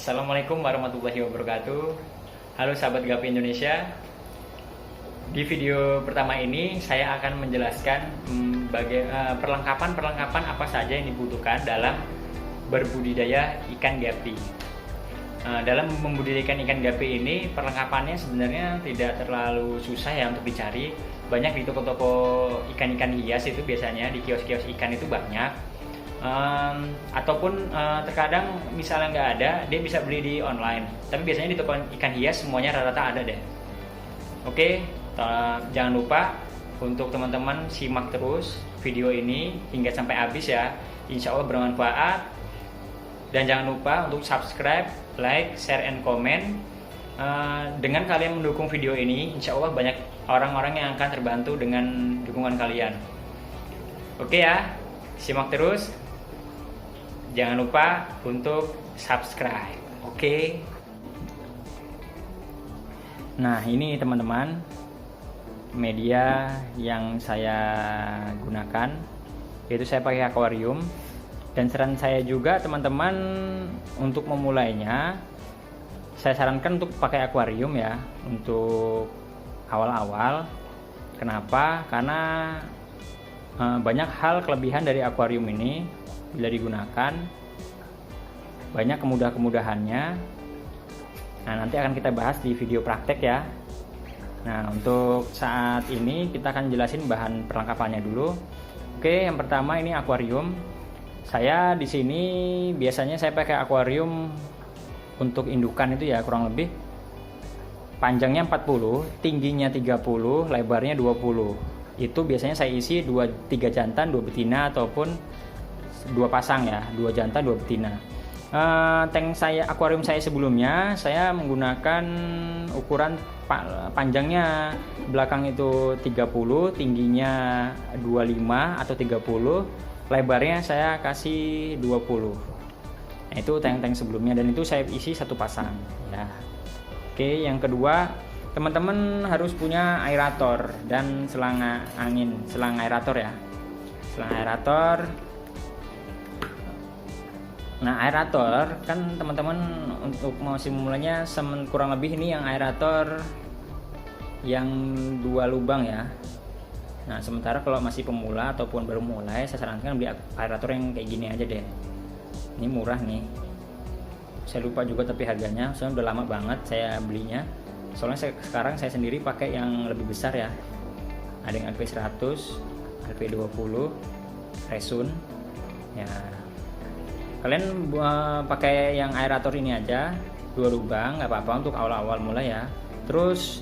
Assalamualaikum warahmatullahi wabarakatuh. Halo sahabat Gapi Indonesia. Di video pertama ini saya akan menjelaskan perlengkapan apa saja yang dibutuhkan dalam berbudidaya ikan gapi. Dalam membudidayakan ikan gapi ini perlengkapannya sebenarnya tidak terlalu susah ya untuk dicari. Banyak di toko-toko ikan-ikan hias itu biasanya di kios-kios ikan itu banyak. Ataupun terkadang misalnya nggak ada, dia bisa beli di online. Tapi biasanya di toko ikan hias semuanya rata-rata ada deh. Oke, jangan lupa untuk teman-teman simak terus video ini hingga sampai habis ya. Insya Allah bermanfaat. Dan jangan lupa untuk subscribe, like, share, and comment. Dengan kalian mendukung video ini, insya Allah banyak orang-orang yang akan terbantu dengan dukungan kalian. Oke ya, simak terus. Jangan lupa untuk subscribe. Oke. Nah, ini teman-teman media yang saya gunakan, yaitu saya pakai akuarium. Dan saran saya juga teman-teman untuk memulainya, saya sarankan untuk pakai akuarium ya untuk awal-awal. Kenapa? Karena banyak hal kelebihan dari akuarium ini. Bila digunakan banyak kemudahannya. Nah, nanti akan kita bahas di video praktek ya. Nah, untuk saat ini kita akan jelasin bahan perlengkapannya dulu. Oke, yang pertama ini akuarium. Saya di sini biasanya saya pakai akuarium untuk indukan itu ya, kurang lebih panjangnya 40, tingginya 30, lebarnya 20. Itu biasanya saya isi 3 jantan, 2 betina ataupun 2 pasang ya, 2 jantan 2 betina. Akuarium saya sebelumnya saya menggunakan ukuran panjangnya belakang itu 30, tingginya 25 atau 30, lebarnya saya kasih 20. Nah, itu tank sebelumnya dan itu saya isi 1 pasang ya. Oke, yang kedua teman-teman harus punya aerator dan selang aerator ya. Selang aerator. Nah, aerator kan teman-teman untuk masih mulanya kurang lebih ini yang aerator yang 2 lubang ya. Nah, sementara kalau masih pemula ataupun baru mulai, saya sarankan beli aerator yang kayak gini aja deh. Ini murah nih. Saya lupa juga tapi harganya, soalnya udah lama banget saya belinya. Soalnya sekarang saya sendiri pakai yang lebih besar ya. Ada yang LP100, LP20, Resun. Ya. Kalian pakai yang aerator ini aja, 2 lubang, nggak apa-apa untuk awal-awal mulai ya. Terus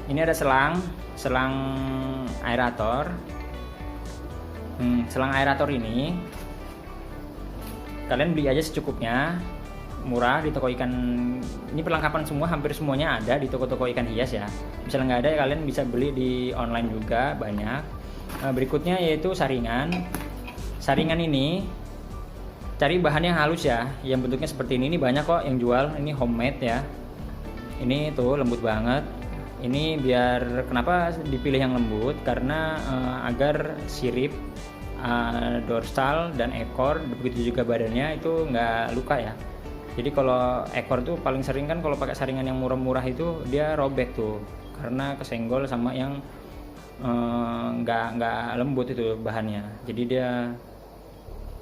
ini ada selang aerator. Selang aerator ini kalian beli aja secukupnya, murah di toko ikan. Ini perlengkapan semua, hampir semuanya ada di toko-toko ikan hias ya. Misalnya nggak ada, kalian bisa beli di online juga banyak. Berikutnya yaitu saringan. Saringan ini cari bahan yang halus ya, yang bentuknya seperti ini banyak kok yang jual. Ini homemade ya. Ini tuh lembut banget. Ini biar kenapa dipilih yang lembut, karena agar sirip, dorsal dan ekor, begitu juga badannya itu nggak luka ya. Jadi kalau ekor tuh paling sering kan kalau pakai saringan yang murah-murah itu dia robek tuh, karena kesenggol sama yang nggak lembut itu bahannya. Jadi dia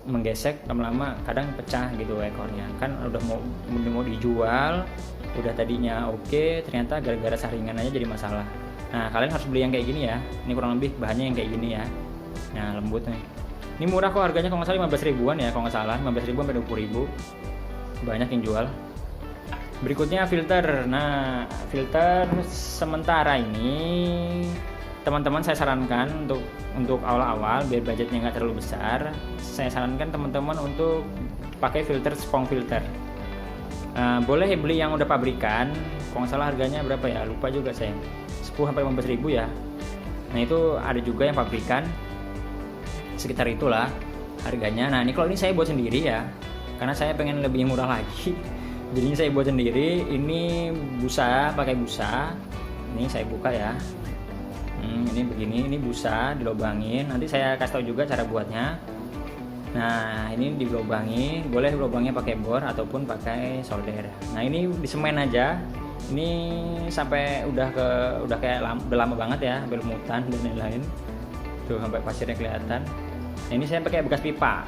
menggesek lama-lama, kadang pecah gitu ekornya. Kan udah mau dijual, udah tadinya oke, ternyata gara-gara saringan aja jadi masalah. Nah, kalian harus beli yang kayak gini ya. Ini kurang lebih bahannya yang kayak gini ya. Nah, lembut nih. Ini murah kok harganya, kalau nggak salah 15 ribuan ya, kalau nggak salah 15 ribuan sampai 20 ribu. Banyak yang jual. Berikutnya filter. Nah, filter sementara ini teman-teman saya sarankan untuk awal-awal biar budgetnya nggak terlalu besar, saya sarankan teman-teman untuk pakai filter Spong filter. Boleh beli yang udah pabrikan, kalau nggak salah harganya berapa ya, lupa juga saya, 10-15 ribu ya. Nah, itu ada juga yang pabrikan, sekitar itulah harganya. Nah, ini kalau ini saya buat sendiri ya, karena saya pengen lebih murah lagi. Jadi saya buat sendiri. Ini busa, pakai busa. Ini saya buka ya. Ini begini, ini busa dilobangin. Nanti saya kasih tahu juga cara buatnya. Nah ini dilubangi, boleh lubangnya pakai bor ataupun pakai solder. Nah ini disemen aja. Ini sampai udah kayak udah lama banget ya, hampir lumutan dan lain-lain. Tuh sampai pasirnya kelihatan. Nah, ini saya pakai bekas pipa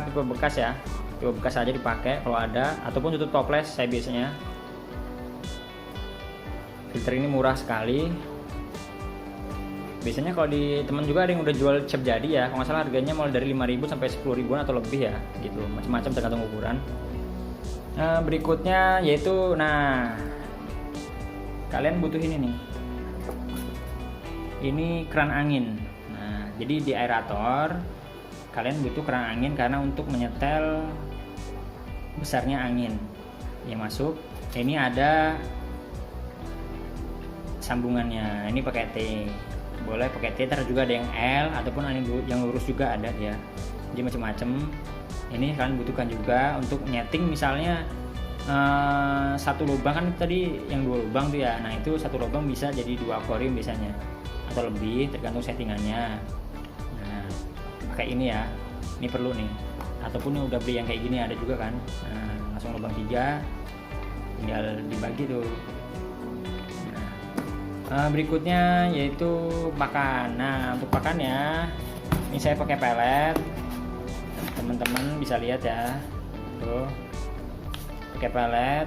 bekas ya. Pipa bekas aja dipakai kalau ada, ataupun tutup toples saya biasanya. Filter ini murah sekali. Biasanya kalau di teman juga ada yang udah jual cap jadi ya, kalau nggak salah harganya mulai dari 5.000 sampai 10.000-an atau lebih ya, gitu. Macam-macam tergantung ukuran. Nah, berikutnya yaitu, nah kalian butuh ini nih. Ini keran angin. Nah, jadi di aerator kalian butuh keran angin karena untuk menyetel besarnya angin yang masuk. Ini ada sambungannya. Ini pakai T. Boleh pakai T, terus juga ada yang L ataupun yang lurus juga ada ya. Jadi macam-macam. Ini kalian butuhkan juga untuk nyeting, misalnya satu lubang kan tadi yang 2 lubang tuh ya. Nah itu satu lubang bisa jadi 2 akuarium biasanya atau lebih, tergantung settingannya. Nah pakai ini ya, ini perlu nih. Ataupun yang udah beli yang kayak gini ada juga kan. Nah, langsung lubang 3, tinggal dibagi tuh. Berikutnya yaitu pakan. Nah untuk pakannya ini saya pakai pelet. Teman-teman bisa lihat ya, tuh pakai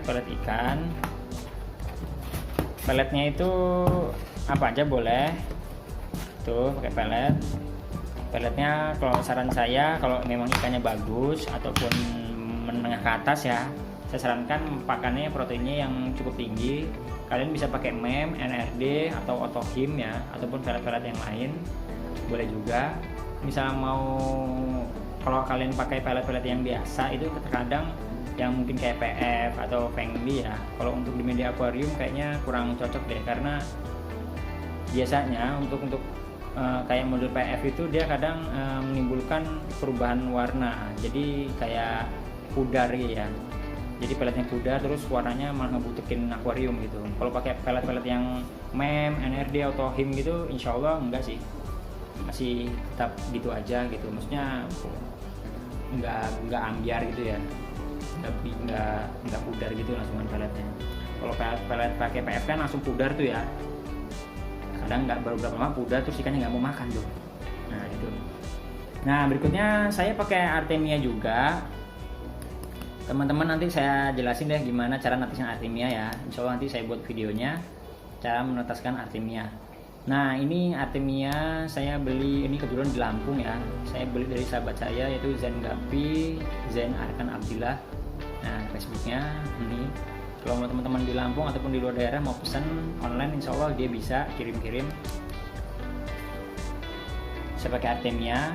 pelet ikan. Peletnya itu apa aja boleh, tuh pakai pelet. Peletnya kalau saran saya, kalau memang ikannya bagus ataupun menengah ke atas ya, saya sarankan pakannya proteinnya yang cukup tinggi. Kalian bisa pakai MEM, NRD atau Otohim ya, ataupun pelet-pelet yang lain boleh juga. Misal kalau kalian pakai pelet-pelet yang biasa itu terkadang yang mungkin kayak PF atau Fengli ya, kalau untuk di media akuarium kayaknya kurang cocok deh, karena biasanya untuk kayak model PF itu dia kadang menimbulkan perubahan warna, jadi kayak pudar ya. Jadi peletnya pudar terus warnanya malah ngebutekin akuarium gitu. Kalau pakai pelet-pelet yang MEM, NRD atau HIM gitu, insya Allah enggak sih, masih tetap gitu aja gitu. Maksudnya enggak ambiar gitu ya, enggak pudar gitu langsungan peletnya. Kalau pelet pakai PF kan langsung pudar tuh ya. Kadang nggak baru berapa lama pudar terus ikannya nggak mau makan tuh. Nah itu. Nah berikutnya saya pakai Artemia juga. Teman-teman nanti saya jelasin deh gimana cara netesin Artemia ya. Insya Allah nanti saya buat videonya cara menetaskan Artemia. Nah ini Artemia saya beli, ini kebetulan di Lampung ya. Saya beli dari sahabat saya yaitu Zain Gapi, Zain Arkan Abdillah. Nah Facebooknya ini. Kalau teman-teman di Lampung ataupun di luar daerah mau pesan online, insya Allah dia bisa kirim-kirim. Saya pakai Artemia.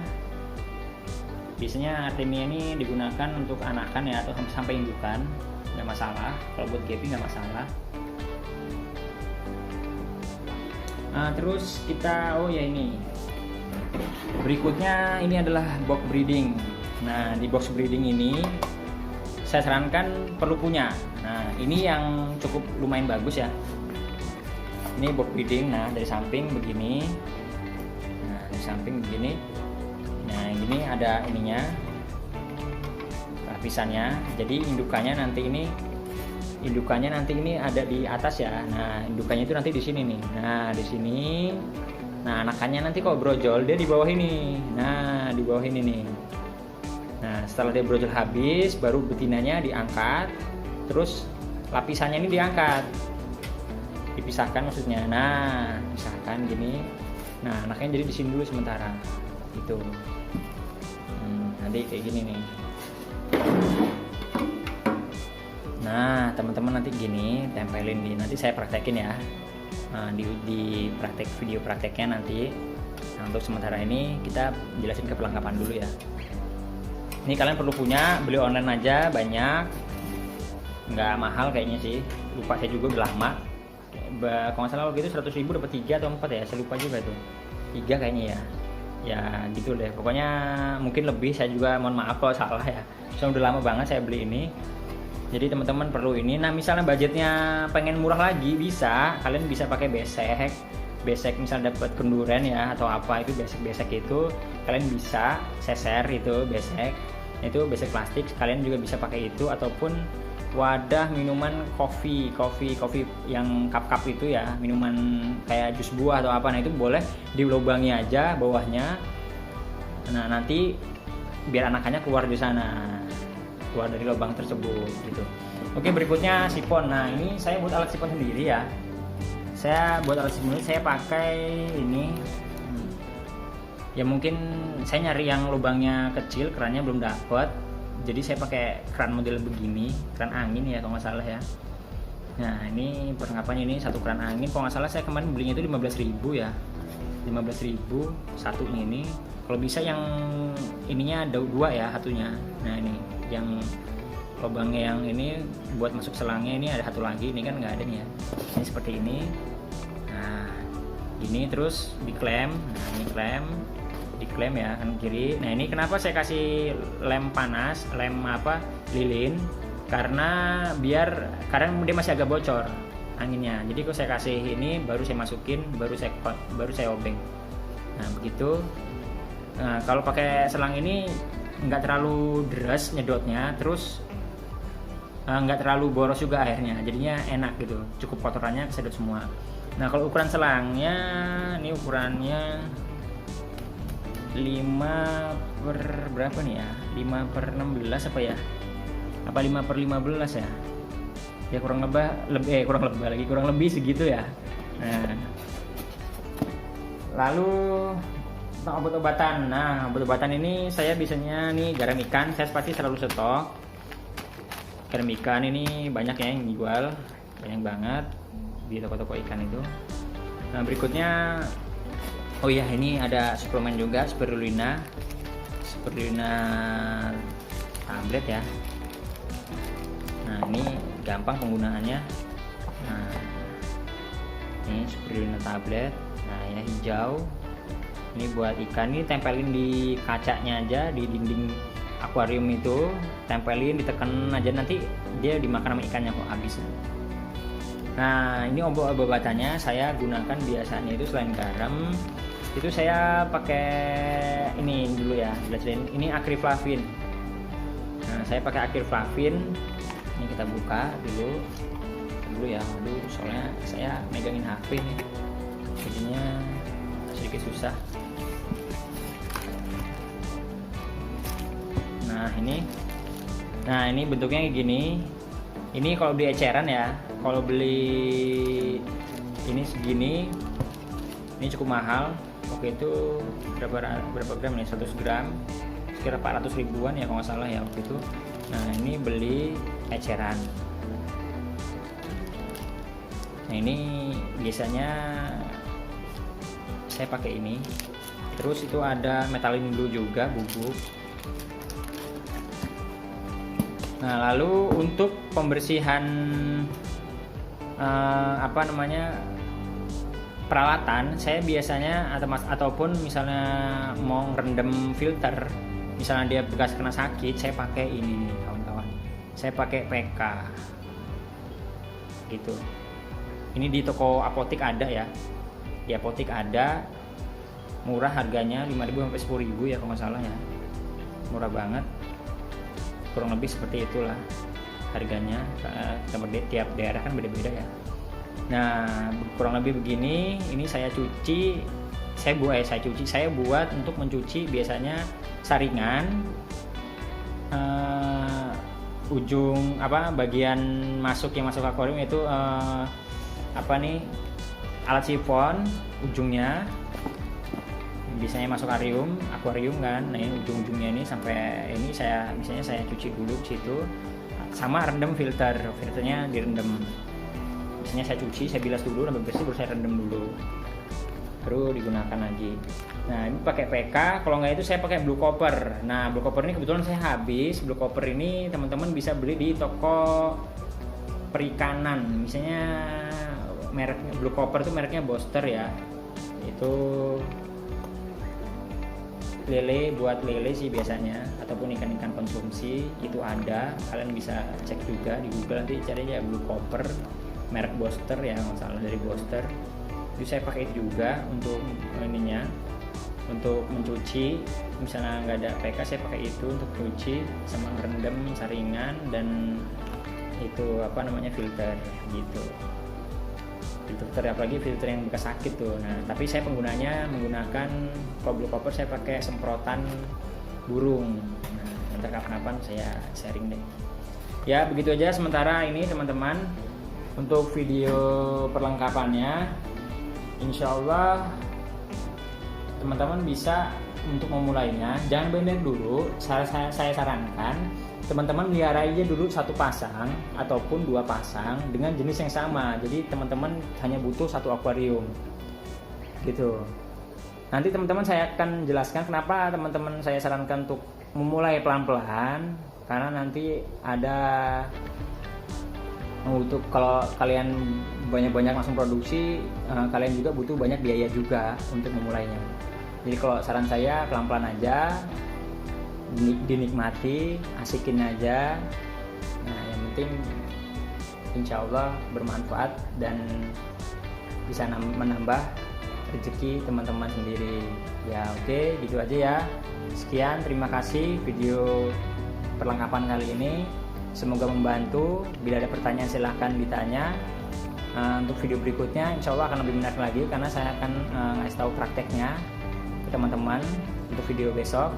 Biasanya Artemia ini digunakan untuk anakan ya, atau sampai indukan, nggak masalah. Kalau buat gapping nggak masalah. Nah, terus kita, oh ya ini berikutnya ini adalah box breeding. Nah di box breeding ini saya sarankan perlu punya. Nah ini yang cukup lumayan bagus ya. Ini box breeding. Nah dari samping begini. Nah dari samping begini. Nah ini ada ininya, lapisannya. Jadi indukannya nanti ini ada di atas ya. Nah indukannya itu nanti di sini nih. Nah di sini. Nah anakannya nanti kalau brojol dia di bawah ini. Nah di bawah ini nih. Nah setelah dia brojol habis, baru betinanya diangkat, terus lapisannya ini diangkat, dipisahkan maksudnya. Nah pisahkan gini. Nah anaknya jadi di sini dulu sementara itu. Nanti kayak gini nih. Nah teman-teman nanti gini tempelin di, nanti saya praktekin ya. Nah, di praktek video prakteknya nanti. Nah, untuk sementara ini kita jelasin ke perlengkapan dulu ya. Ini kalian perlu punya, beli online aja banyak, nggak mahal kayaknya sih. Lupa saya juga udah lama. Kalau nggak salah waktu itu 100.000 dapat 3 atau 4 ya, saya lupa juga tuh. 3 kayaknya ya. Ya gitu deh. Pokoknya mungkin lebih, saya juga mohon maaf kalau salah ya. Soalnya udah lama banget saya beli ini. Jadi teman-teman perlu ini. Nah misalnya budgetnya pengen murah lagi bisa, kalian bisa pakai besek besek, misal dapat kenduren ya atau apa itu besek itu kalian bisa seser itu besek plastik, kalian juga bisa pakai itu, ataupun wadah minuman kopi yang cup itu ya, minuman kayak jus buah atau apa, nah itu boleh dilubangi aja bawahnya. Nah nanti biar anakannya keluar di sana, keluar dari lubang tersebut gitu. Oke, berikutnya sipon. Nah ini saya buat alat sipon sendiri ya. Saya buat alat sipon saya pakai ini. Ya mungkin saya nyari yang lubangnya kecil, kerannya belum dapat. Jadi saya pakai keran model begini, keran angin ya kalau nggak salah ya. Nah ini perlengkapannya, ini satu keran angin. Kalau nggak salah saya kemarin belinya itu 15.000 ya. 15.000 satunya ini. Kalau bisa yang ininya ada dua ya satunya. Nah ini yang lubangnya yang ini buat masuk selangnya ini ada satu lagi, ini kan nggak ada nih ya. Ini seperti ini. Nah gini terus diklem. Nah ini diklem ya kan kiri. Nah ini kenapa saya kasih lem panas, lilin, karena biar kadang dia masih agak bocor anginnya. Jadi kalau saya kasih ini baru saya masukin, baru saya obeng. Nah begitu. Nah kalau pakai selang ini nggak terlalu deras nyedotnya, terus nggak terlalu boros juga airnya, jadinya enak gitu, cukup kotorannya kesedot semua. Nah kalau ukuran selangnya ini ukurannya 5 per berapa nih ya, 5 per 16 apa ya, apa 5 per 15 ya, ya kurang lebih segitu ya. Nah lalu tentang obat-obatan. Nah obat-obatan ini saya biasanya nih garam ikan, saya pasti selalu stok garam ikan. Ini banyak ya yang dijual, banyak banget di toko-toko ikan itu. Nah berikutnya, oh iya ini ada suplemen juga, spirulina tablet ya. Nah ini gampang penggunaannya. Nah ini spirulina tablet. Nah ya hijau. Ini buat ikan, ini tempelin di kacanya aja, di dinding akuarium itu, tempelin, ditekan aja, nanti dia dimakan sama ikannya kok habis. Nah ini obat-obatannya saya gunakan biasanya itu selain garam itu saya pakai ini dulu ya, jelasin. Ini akriflavin. Nah saya pakai akriflavin. Ini kita buka dulu ya. Aduh soalnya saya megangin HP nih, jadinya sedikit susah. Nah ini bentuknya kayak gini. Ini kalau beli eceran ya, kalau beli ini segini, ini cukup mahal. Oke itu berapa gram nih? 100 gram sekitar 400 ribuan ya kalau nggak salah ya waktu itu. Nah ini beli eceran. Nah ini biasanya saya pakai ini. Terus itu ada metalin dulu juga, bubuk. Nah lalu untuk pembersihan peralatan, saya biasanya ataupun misalnya mau rendam filter, misalnya dia bekas kena sakit, saya pakai ini nih kawan-kawan. Saya pakai PK gitu. Ini di toko apotik ada ya. Di apotik ada, murah harganya, 5.000 sampai 10.000 ya kalau nggak salah ya. Murah banget. Kurang lebih seperti itulah harganya. Tiap daerah kan beda-beda ya. Nah kurang lebih begini. Ini saya cuci, saya buat untuk mencuci biasanya saringan, ujung bagian yang masuk akuarium itu alat sifon ujungnya biasanya masuk akuarium kan. Nah ini ujung-ujungnya ini sampai ini saya cuci dulu di situ, sama rendam filternya direndam. Biasanya saya cuci, saya bilas dulu sampai bersih, baru saya rendam dulu, baru digunakan lagi. Nah ini pakai PK, kalau nggak itu saya pakai Blue Copper. Nah Blue Copper ini kebetulan saya habis. Blue Copper ini teman-teman bisa beli di toko perikanan, misalnya merek Blue Copper itu mereknya Boster ya. Itu buat lele sih biasanya, ataupun ikan-ikan konsumsi itu ada. Kalian bisa cek juga di Google, nanti cari aja Blue Copper merek Boster ya, nggak salah, dari Boster. Jadi saya pakai itu juga untuk ininya, untuk mencuci. Misalnya nggak ada PK, saya pakai itu untuk cuci sama rendam saringan dan itu apa namanya, filter gitu. Filter, apalagi filter yang bekas sakit tuh. Nah, tapi saya penggunanya menggunakan kalau blue copper saya pakai semprotan burung. Nah, nanti kapan-kapan saya sharing deh. Ya, begitu aja sementara ini teman-teman untuk video perlengkapannya. Insya Allah teman-teman bisa untuk memulainya, jangan blender dulu. Saya sarankan teman-teman melihara aja dulu satu pasang ataupun dua pasang dengan jenis yang sama. Jadi teman-teman hanya butuh satu akuarium gitu. Nanti teman-teman saya akan jelaskan kenapa teman-teman saya sarankan untuk memulai pelan-pelan, karena nanti ada untuk kalau kalian banyak-banyak langsung produksi, kalian juga butuh banyak biaya juga untuk memulainya. Jadi kalau saran saya pelan-pelan aja, dinikmati, asikin aja. Nah, yang penting insya Allah bermanfaat dan bisa menambah rezeki teman-teman sendiri. Ya oke, gitu aja ya. Sekian, terima kasih video perlengkapan kali ini. Semoga membantu. Bila ada pertanyaan silahkan ditanya. Untuk video berikutnya insya Allah akan lebih menarik lagi, karena saya akan ngasih tahu prakteknya ke teman-teman untuk video besok.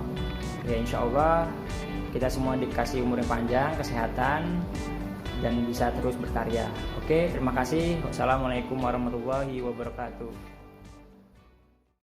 Ya insya Allah kita semua dikasih umur yang panjang, kesehatan, dan bisa terus berkarya. Oke, terima kasih. Wassalamualaikum warahmatullahi wabarakatuh.